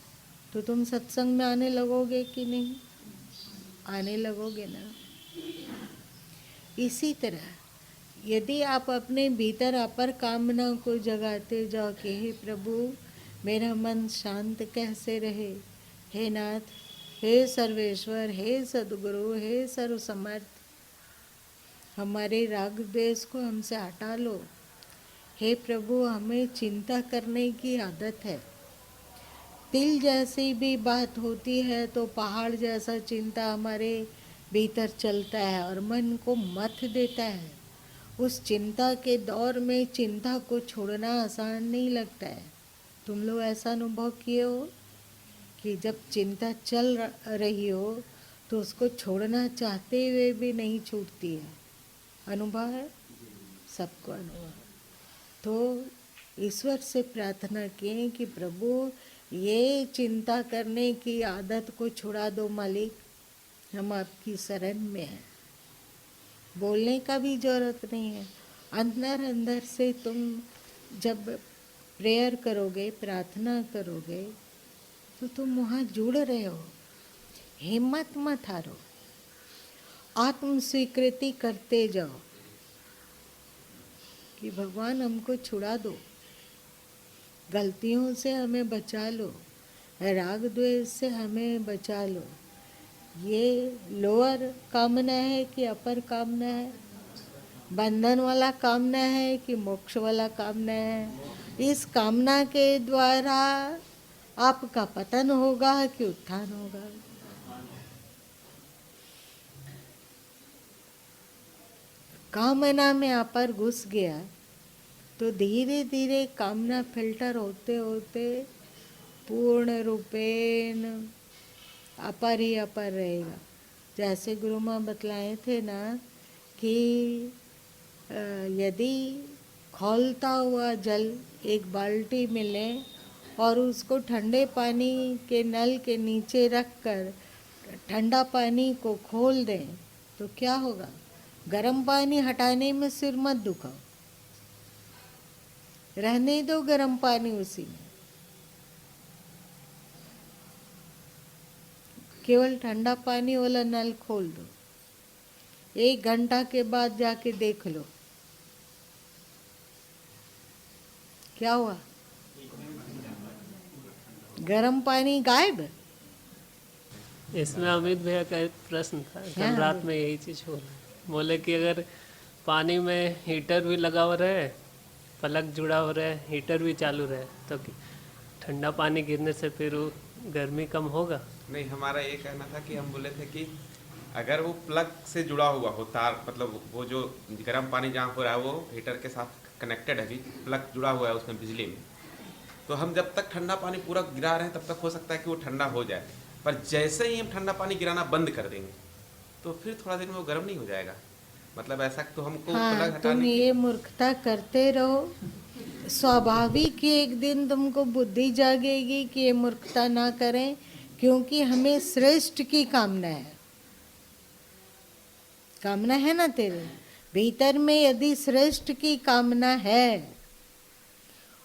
तो तुम सत्संग में आने लगोगे कि नहीं? आने लगोगे ना। इसी तरह यदि आप अपने भीतर अपर कामना को जगाते जाओ कि हे प्रभु मेरा मन शांत कैसे रहे, हे नाथ, हे सर्वेश्वर, हे सद्गुरु, हे सर्वसमर्थ, हमारे राग द्वेष को हमसे हटा लो। हे प्रभु हमें चिंता करने की आदत है, तिल जैसी भी बात होती है तो पहाड़ जैसा चिंता हमारे भीतर चलता है और मन को मथ देता है। उस चिंता के दौर में चिंता को छोड़ना आसान नहीं लगता है। तुम लोग ऐसा अनुभव किए हो कि जब चिंता चल रही हो तो उसको छोड़ना चाहते हुए भी नहीं छूटती है। अनुभव है, सबको अनुभव है। तो ईश्वर से प्रार्थना किए कि प्रभु ये चिंता करने की आदत को छुड़ा दो मालिक, हम आपकी शरण में हैं। बोलने का भी जरूरत नहीं है, अंदर अंदर से तुम जब प्रेयर करोगे, प्रार्थना करोगे, तो तुम वहाँ जुड़ रहे हो। हिम्मत मत हारो, आत्म स्वीकृति करते जाओ कि भगवान हमको छुड़ा दो, गलतियों से हमें बचा लो, राग द्वेष से हमें बचा लो। ये लोअर कामना है कि अपर कामना है? बंधन वाला कामना है कि मोक्ष वाला कामना है? इस कामना के द्वारा आपका पतन होगा कि उत्थान होगा? कामना में अपर घुस गया तो धीरे धीरे कामना फिल्टर होते होते पूर्ण रूपेण अपर ही अपर रहेगा। जैसे गुरु माँ बतलाए थे ना कि यदि खौलता हुआ जल एक बाल्टी में लें और उसको ठंडे पानी के नल के नीचे रख कर ठंडा पानी को खोल दें तो क्या होगा? गर्म पानी हटाने में सिर मत दुखाओ, रहने दो गर्म पानी उसी में, केवल ठंडा पानी वाला नल खोल दो। 1 घंटा के बाद जाके देख लो क्या हुआ, गर्म पानी गायब। इसमें अमित भैया का एक प्रश्न था, कल रात में यही चीज़ हो रही। बोले कि अगर पानी में हीटर भी लगा हुआ रहे, प्लग जुड़ा हो रहा है, हीटर भी चालू रहे, तो ठंडा पानी गिरने से फिर वो गर्मी कम होगा? नहीं, हमारा ये कहना था कि हम बोले थे कि अगर वो प्लग से जुड़ा हुआ हो तार, मतलब वो जो गर्म पानी जहाँ हो रहा है वो हीटर के साथ कनेक्टेड है, अभी प्लग जुड़ा हुआ है उसमें बिजली में, तो हम जब तक ठंडा पानी पूरा गिरा रहे हैं तब तक हो सकता है कि वो ठंडा हो जाए, पर जैसे ही हम ठंडा पानी गिराना बंद कर देंगे तो फिर थोड़ा देर में वो गर्म नहीं हो जाएगा। मतलब ऐसा तो हमको हाँ, प्लग तुम हटाने की ये मूर्खता करते रहो, स्वाभाविक ही एक दिन तुमको बुद्धि जागेगी कि ये मूर्खता ना करें, क्योंकि हमें श्रेष्ठ की कामना है। कामना है ना तेरे भीतर में? यदि श्रेष्ठ की कामना है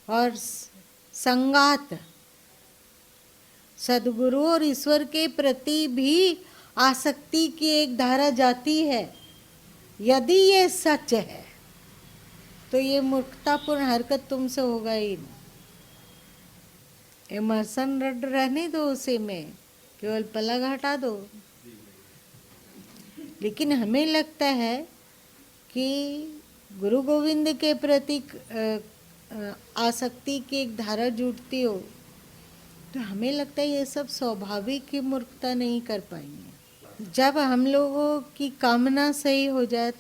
और संगात सदगुरु और ईश्वर के प्रति भी आसक्ति की एक धारा जाती है, यदि ये सच है तो ये मूर्खतापूर्ण हरकत तुमसे होगा ही नहीं। इमर्सन रहने दो उसी में, केवल प्लग हटा दो। लेकिन हमें लगता है कि गुरु गोविंद के प्रति आसक्ति की एक धारा जुटती हो, तो हमें लगता है ये सब स्वाभाविक ही मूर्खता नहीं कर पाएंगे। जब हम लोगों की कामना सही हो जाए,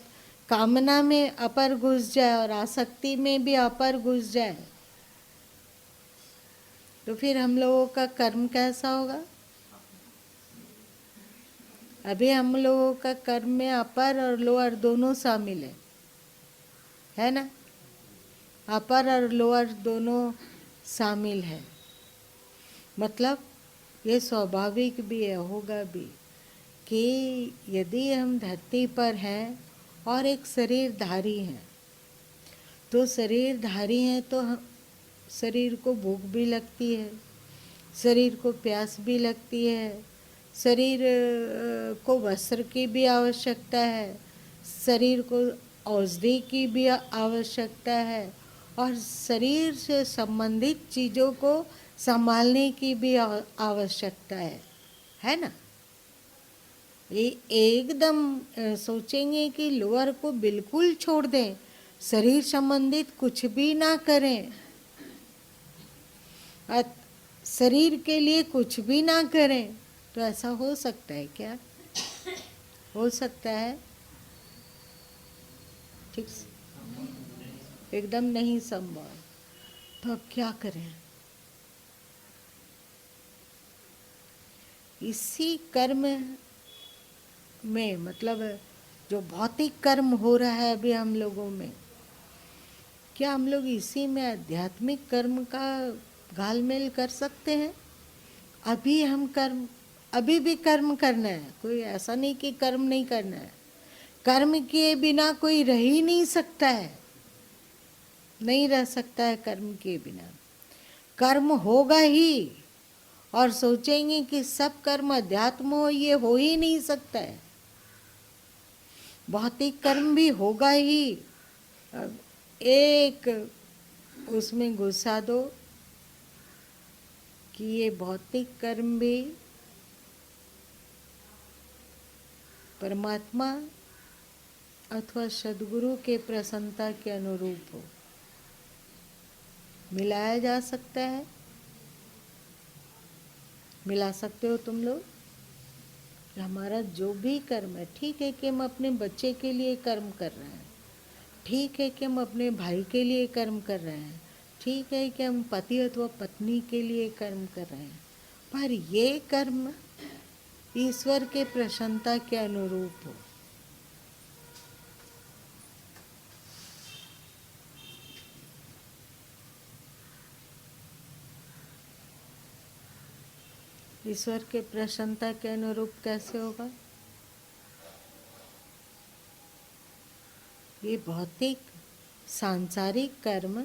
कामना में अपर घुस जाए और आसक्ति में भी अपर घुस जाए, तो फिर हम लोगों का कर्म कैसा होगा? अभी हम लोगों का कर्म में अपर और लोअर दोनों शामिल है ना? अपर और लोअर दोनों शामिल है। मतलब ये स्वाभाविक भी है, होगा भी, कि यदि हम धरती पर हैं और एक शरीरधारी हैं, तो शरीरधारी हैं तो शरीर को भूख भी लगती है, शरीर को प्यास भी लगती है, शरीर को वस्त्र की भी आवश्यकता है, शरीर को औषधि की भी आवश्यकता है, और शरीर से संबंधित चीज़ों को संभालने की भी आवश्यकता है ना? ये एकदम सोचेंगे कि लोअर को बिल्कुल छोड़ दें, शरीर संबंधित कुछ भी ना करें, शरीर के लिए कुछ भी ना करें, तो ऐसा हो सकता है क्या? हो सकता है? ठीक, एकदम नहीं संभव। तो अब क्या करें? इसी कर्म में, मतलब जो भौतिक कर्म हो रहा है अभी हम लोगों में, क्या हम लोग इसी में आध्यात्मिक कर्म का घालमेल कर सकते हैं? अभी भी कर्म करना है, कोई ऐसा नहीं कि कर्म नहीं करना है। कर्म किए बिना कोई रह ही नहीं सकता है, नहीं रह सकता है कर्म किए बिना। कर्म होगा ही, और सोचेंगे कि सब कर्म अध्यात्म हो, ये हो ही नहीं सकता है। भौतिक कर्म भी होगा ही। अब एक उसमें घुसा दो कि ये भौतिक कर्म भी परमात्मा अथवा सद्गुरु के प्रसन्नता के अनुरूप हो, मिलाया जा सकता है। मिला सकते हो तुम लोग? हमारा जो भी कर्म है, ठीक है कि हम अपने बच्चे के लिए कर्म कर रहे हैं, ठीक है कि हम अपने भाई के लिए कर्म कर रहे हैं, ठीक है कि हम पति अथवा पत्नी के लिए कर्म कर रहे हैं, पर ये कर्म ईश्वर के प्रसन्नता के अनुरूप हो। ईश्वर के प्रसन्नता के अनुरूप कैसे होगा? ये भौतिक सांसारिक कर्म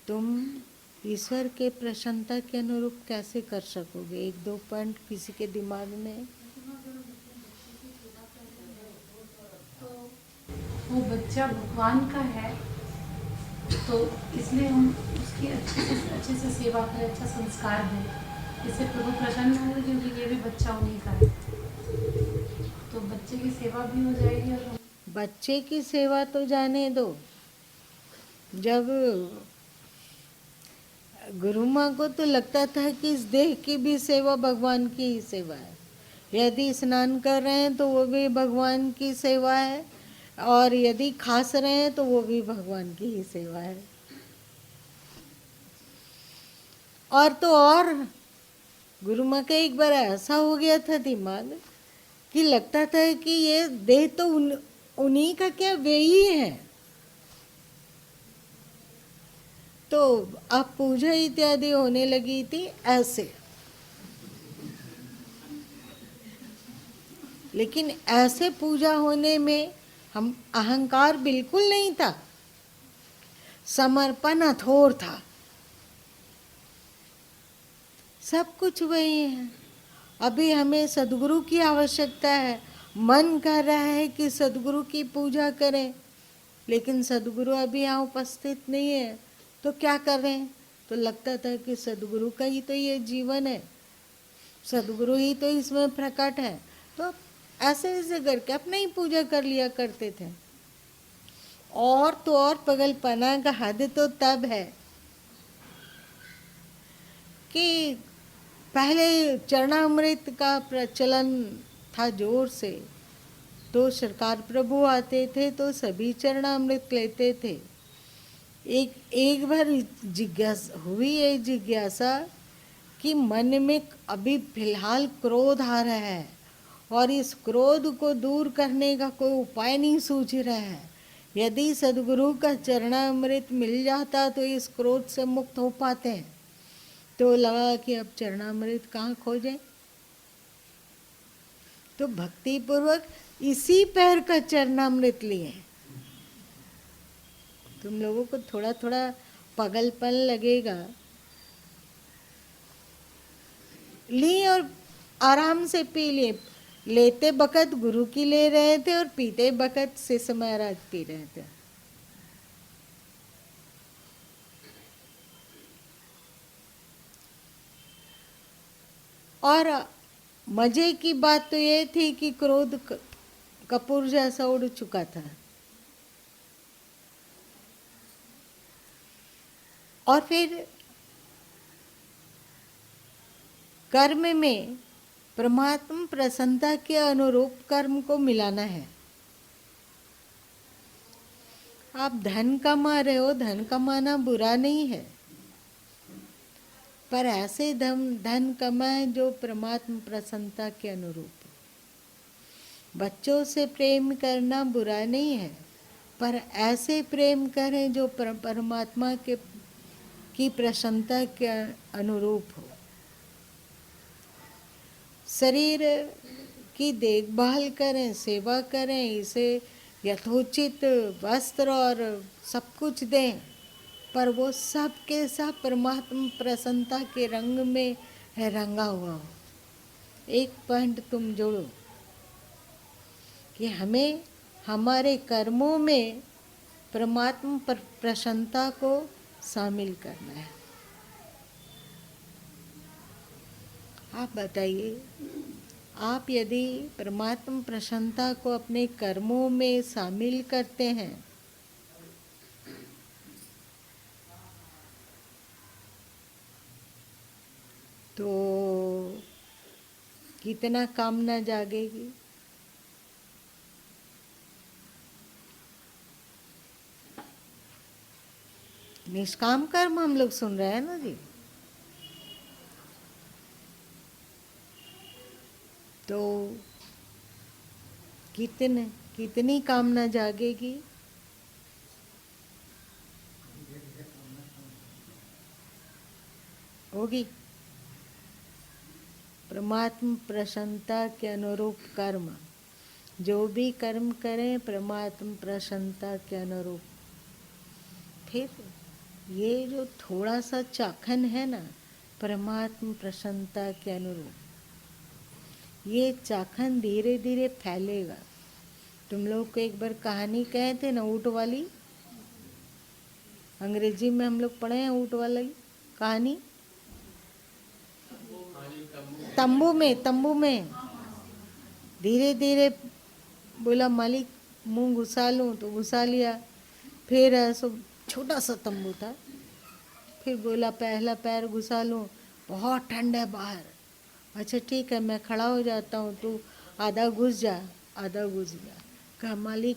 तुम ईश्वर के प्रसन्नता के अनुरूप कैसे कर सकोगे? 1-2 पॉइंट किसी के दिमाग में? वो बच्चा भगवान का है तो इसलिए हम उसकी अच्छे से सेवा करें, अच्छा संस्कार दें, इससे प्रभु प्रसन्न होंगे क्योंकि ये भी बच्चा उन्हीं का है। तो बच्चे की सेवा भी हो जाएगी और हम बच्चे की सेवा तो जाने दो, जब गुरु माँ को तो लगता था कि इस देह की भी सेवा भगवान की ही सेवा है। यदि स्नान कर रहे हैं तो वो भी भगवान की सेवा है, और यदि खास रहे हैं तो वो भी भगवान की ही सेवा है। और तो और गुरु माँ का एक बार ऐसा हो गया था दिमाग कि लगता था कि ये देह तो उन्हीं का क्या, वे ही है। तो अब पूजा इत्यादि होने लगी थी ऐसे, लेकिन ऐसे पूजा होने में हम अहंकार बिल्कुल नहीं था, समर्पण अथोर था, सब कुछ वही है। अभी हमें सद्गुरु की आवश्यकता है, मन कर रहा है कि सद्गुरु की पूजा करें, लेकिन सद्गुरु अभी यहाँ उपस्थित नहीं है, तो क्या करें? तो लगता था कि सद्गुरु का ही तो ये जीवन है, सद्गुरु ही तो इसमें प्रकट है, तो ऐसे ऐसे करके अपने ही पूजा कर लिया करते थे। और तो और पगलपना का हद तो तब है कि पहले चरणामृत का प्रचलन था जोर से, तो सरकार प्रभु आते थे तो सभी चरणामृत लेते थे। एक बार जिज्ञासा कि मन में अभी फिलहाल क्रोध आ रहा है और इस क्रोध को दूर करने का कोई उपाय नहीं सूझ रहा है। यदि सद्गुरु का चरणामृत मिल जाता तो इस क्रोध से मुक्त हो पाते हैं। तो लगा कि अब चरणामृत कहाँ खोजें, तो भक्ति पूर्वक इसी पैर का चरणामृत लिए। तुम लोगों को थोड़ा थोड़ा पागलपन लगेगा, लिए और आराम से पी लिए। लेते बखत गुरु की ले रहे थे और पीते बखत शिष्य महाराज पी रहे थे। और मजे की बात तो ये थी कि क्रोध कपूर जैसा उड़ चुका था। और फिर कर्म में परमात्मा प्रसन्नता के अनुरूप कर्म को मिलाना है। आप धन कमा रहे हो, धन कमाना बुरा नहीं है, पर ऐसे धन कमाए जो परमात्मा प्रसन्नता के अनुरूप। बच्चों से प्रेम करना बुरा नहीं है, पर ऐसे प्रेम करें जो परमात्मा की प्रसन्नता के अनुरूप हो। शरीर की देखभाल करें, सेवा करें, इसे यथोचित वस्त्र और सब कुछ दें, पर वो सब के सब परमात्मा प्रसन्नता के रंग में है रंगा हुआ हो। एक पॉइंट तुम जोड़ो कि हमें हमारे कर्मों में परमात्मा प्रसन्नता को शामिल करना है। आप बताइए, आप यदि परमात्मा प्रसन्नता को अपने कर्मों में शामिल करते हैं तो कितना कामना जागेगी। निष्काम कर्म हम लोग सुन रहे हैं ना जी, तो कितनी कामना जागेगी। होगी। परमात्म प्रसन्नता के अनुरूप कर्म, जो भी कर्म करें परमात्म प्रसन्नता के अनुरूप। फिर ये जो थोड़ा सा चाखन है ना, परमात्म प्रसन्नता के अनुरूप, ये चाखन धीरे धीरे फैलेगा। तुम लोग को एक बार कहानी कहे थे ना, ऊँट वाली, अंग्रेजी में हम लोग पढ़े हैं ऊँट वाली कहानी। तंबू में धीरे धीरे बोला मालिक मुंह घुसा लूँ, तो घुसा लिया। फिर ऐसा छोटा सा तंबू था, फिर बोला पहला पैर घुसा लूँ, बहुत ठंड है बाहर। अच्छा ठीक है, मैं खड़ा हो जाता हूँ, तू आधा घुस जा, आधा घुस जा। कहा मालिक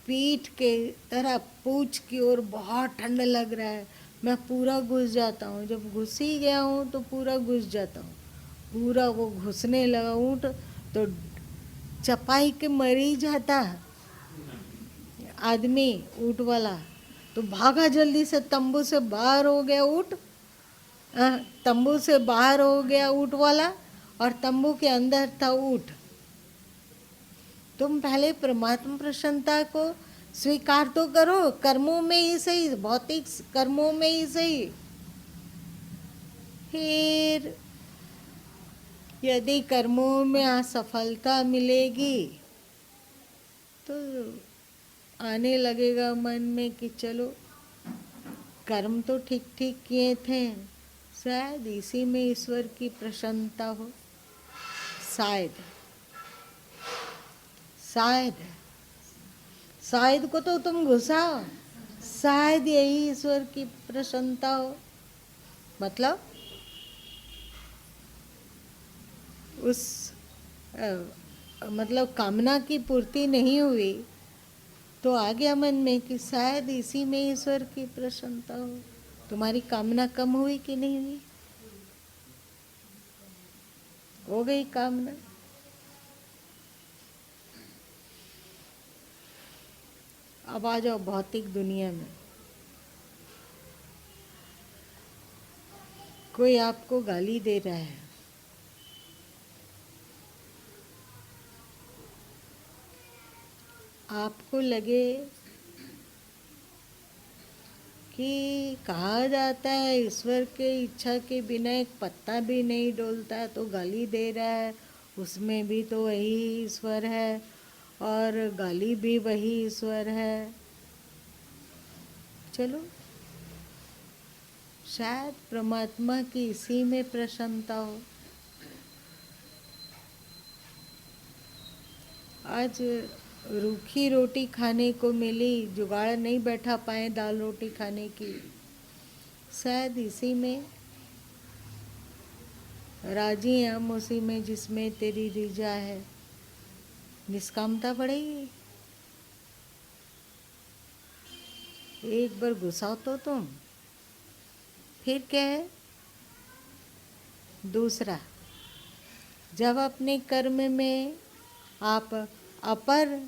पीठ के तरफ पूंछ की ओर बहुत ठंड लग रहा है, मैं पूरा घुस जाता हूँ। जब घुस ही गया हूँ तो पूरा घुस जाता हूँ। पूरा वो घुसने लगा ऊँट, तो चपाई के मर ही जाता आदमी ऊँट वाला, तो भागा जल्दी से, तंबू से बाहर हो गया ऊँट, तंबू से बाहर हो गया ऊँट वाला, और तंबू के अंदर था ऊँट। तुम पहले परमात्मा प्रसन्नता को स्वीकार तो करो, कर्मों में ही सही, भौतिक कर्मों में ही सही। फिर यदि कर्मों में असफलता मिलेगी तो आने लगेगा मन में कि चलो कर्म तो ठीक ठीक किए थे, शायद इसी में ईश्वर की प्रसन्नता हो। शायद को तो तुम घुसाओ, शायद यही ईश्वर की प्रसन्नता हो। मतलब उस मतलब कामना की पूर्ति नहीं हुई तो आ गया मन में कि शायद इसी में ईश्वर की प्रसन्नता हो। तुम्हारी कामना कम हुई कि नहीं हुई? हो गई कामना। अब आ जाओ भौतिक दुनिया में। कोई आपको गाली दे रहा है, आपको लगे कि कहा जाता है ईश्वर के इच्छा के बिना एक पत्ता भी नहीं डोलता, तो गाली दे रहा है, उसमें भी तो वही ईश्वर है और गाली भी वही ईश्वर है। चलो शायद परमात्मा की इसी में प्रसन्नता हो। आज रूखी रोटी खाने को मिली, जुगाड़ नहीं बैठा पाए दाल रोटी खाने की, शायद इसी में राजी हैं हम, उसी में जिसमें तेरी रिजा है। निष्कामता बढ़ेगी। एक बार घुसाओ तो तुम। फिर क्या है दूसरा, जब अपने कर्म में आप अपर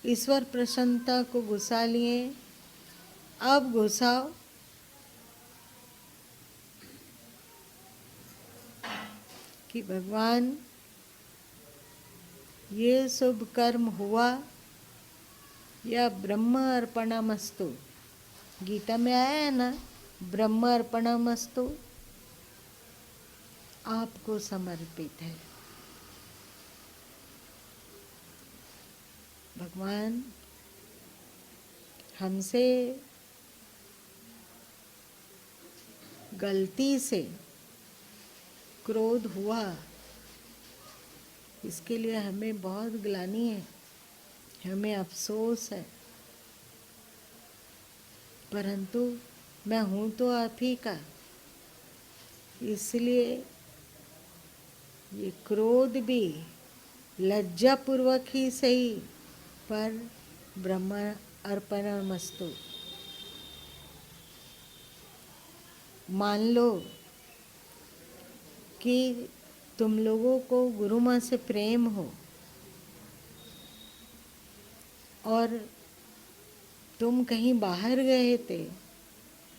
ईश्वर प्रसन्नता को घुसा लिए, अब घुसाओ कि भगवान ये शुभ कर्म हुआ या ब्रह्म अर्पणमस्तु। गीता में आया है ना, ब्रह्म अर्पणमस्तु, आपको समर्पित है। भगवान हमसे गलती से क्रोध हुआ, इसके लिए हमें बहुत ग्लानि है, हमें अफसोस है, परंतु मैं हूँ तो आप ही का, इसलिए ये क्रोध भी लज्जापूर्वक ही सही, पर ब्रह्म अर्पणमस्तु। मान लो कि तुम लोगों को गुरु माँ से प्रेम हो और तुम कहीं बाहर गए थे,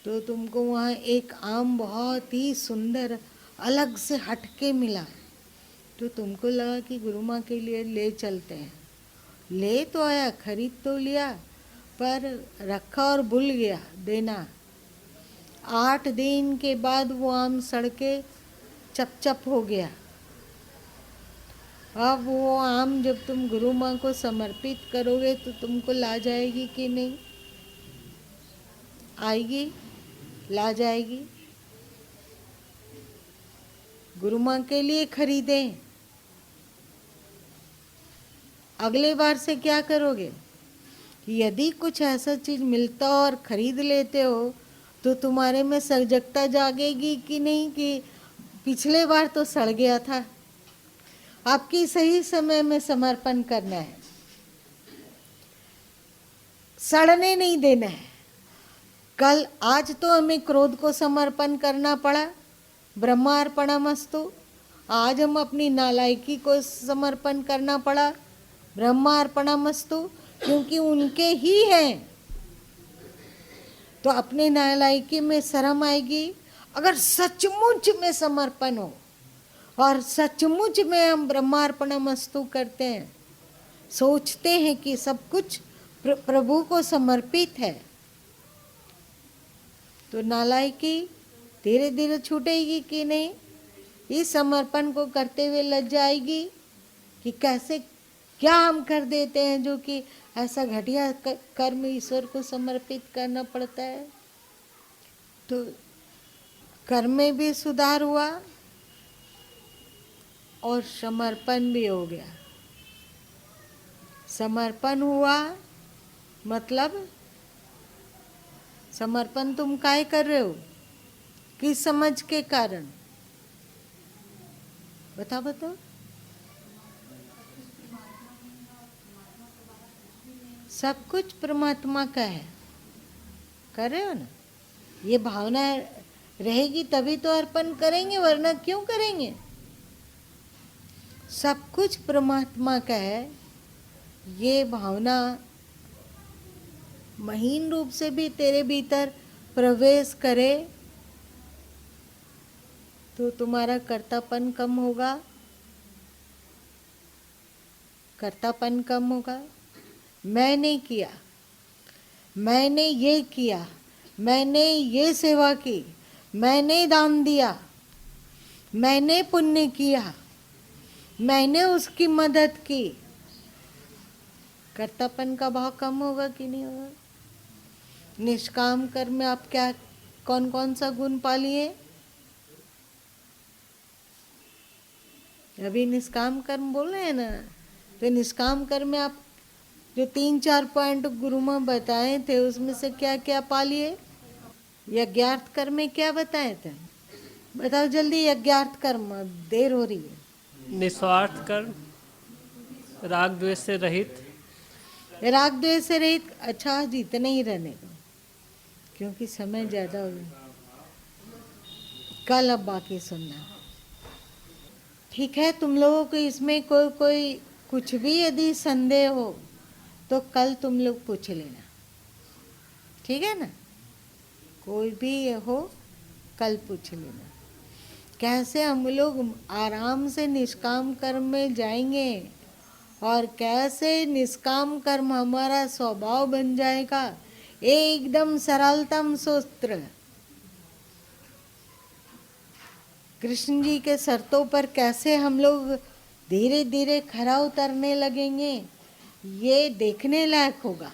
तो तुमको वहाँ एक आम बहुत ही सुंदर अलग से हट के मिला, तो तुमको लगा कि गुरु माँ के लिए ले चलते हैं। ले तो आया, खरीद तो लिया, पर रखा और भूल गया देना। 8 दिन के बाद वो आम सड़ के चप हो गया। अब वो आम जब तुम गुरु माँ को समर्पित करोगे तो तुमको लाज आएगी कि नहीं? आएगी, लाज आएगी। गुरु माँ के लिए खरीदें। अगले बार से क्या करोगे? यदि कुछ ऐसा चीज मिलता और खरीद लेते हो तो तुम्हारे में सजगता जागेगी कि नहीं कि पिछले बार तो सड़ गया था। आपकी सही समय में समर्पण करना है, सड़ने नहीं देना है। कल आज तो हमें क्रोध को समर्पण करना पड़ा, ब्रह्मार्पणमस्तु। आज हम अपनी नालायकी को समर्पण करना पड़ा, ब्रह्मार्पणमस्तु, क्योंकि उनके ही हैं। तो अपने नालायकी में शर्म आएगी। अगर सचमुच में समर्पण हो और सचमुच में हम ब्रह्मार्पणमस्तु करते हैं, सोचते हैं कि सब कुछ प्रभु को समर्पित है, तो नालायकी धीरे धीरे छूटेगी कि नहीं? इस समर्पण को करते हुए लज्जा आएगी कि कैसे क्या हम कर देते हैं जो कि ऐसा घटिया कर्म ईश्वर को समर्पित करना पड़ता है। तो कर्म में भी सुधार हुआ और समर्पण भी हो गया। समर्पण हुआ मतलब समर्पण तुम काय कर रहे हो, किस समझ के कारण? बताओ। सब कुछ परमात्मा का है, कर रहे हो ना? ये भावना रहेगी तभी तो अर्पण करेंगे, वरना क्यों करेंगे? सब कुछ परमात्मा का है, ये भावना महीन रूप से भी तेरे भीतर प्रवेश करे तो तुम्हारा कर्तापन कम होगा। कर्तापन कम होगा। मैंने किया, मैंने ये किया, मैंने ये सेवा की, मैंने दान दिया, मैंने पुण्य किया, मैंने उसकी मदद की। कर्तापन का भाव कम होगा कि नहीं होगा? निष्काम कर्म में आप क्या कौन कौन सा गुण पालिए? अभी निष्काम कर्म बोल रहे हैं ना, तो निष्काम कर्म में आप जो 3-4 पॉइंट गुरु माँ बताए थे उसमें से क्या क्या पालिए? यज्ञार्थ कर्म में क्या बताए थे? बताओ जल्दी। यज्ञार्थ कर्म, देर हो रही है। निस्वार्थ कर्म, राग द्वेष से रहित। राग द्वेष से रहित। अच्छा आज इतने ही रहने दो क्योंकि समय ज़्यादा हो गया, कल अब बाकी सुनना। ठीक है, तुम लोगों को इसमें कोई कुछ भी यदि संदेह हो तो कल तुम लोग पूछ लेना, ठीक है ना? कोई भी ये हो कल पूछ लेना। कैसे हम लोग आराम से निष्काम कर्म में जाएंगे और कैसे निष्काम कर्म हमारा स्वभाव बन जाएगा, एकदम सरलतम सूत्र। कृष्ण जी के शर्तों पर कैसे हम लोग धीरे धीरे खरा उतरने लगेंगे, ये देखने लायक होगा।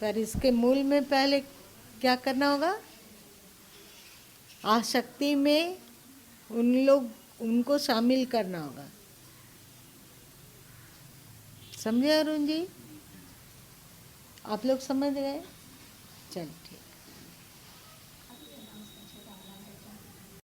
पर इसके मूल में पहले क्या करना होगा? आसक्ति में उनको शामिल करना होगा। समझे अरुण जी? आप लोग समझ गए? चल ठीक।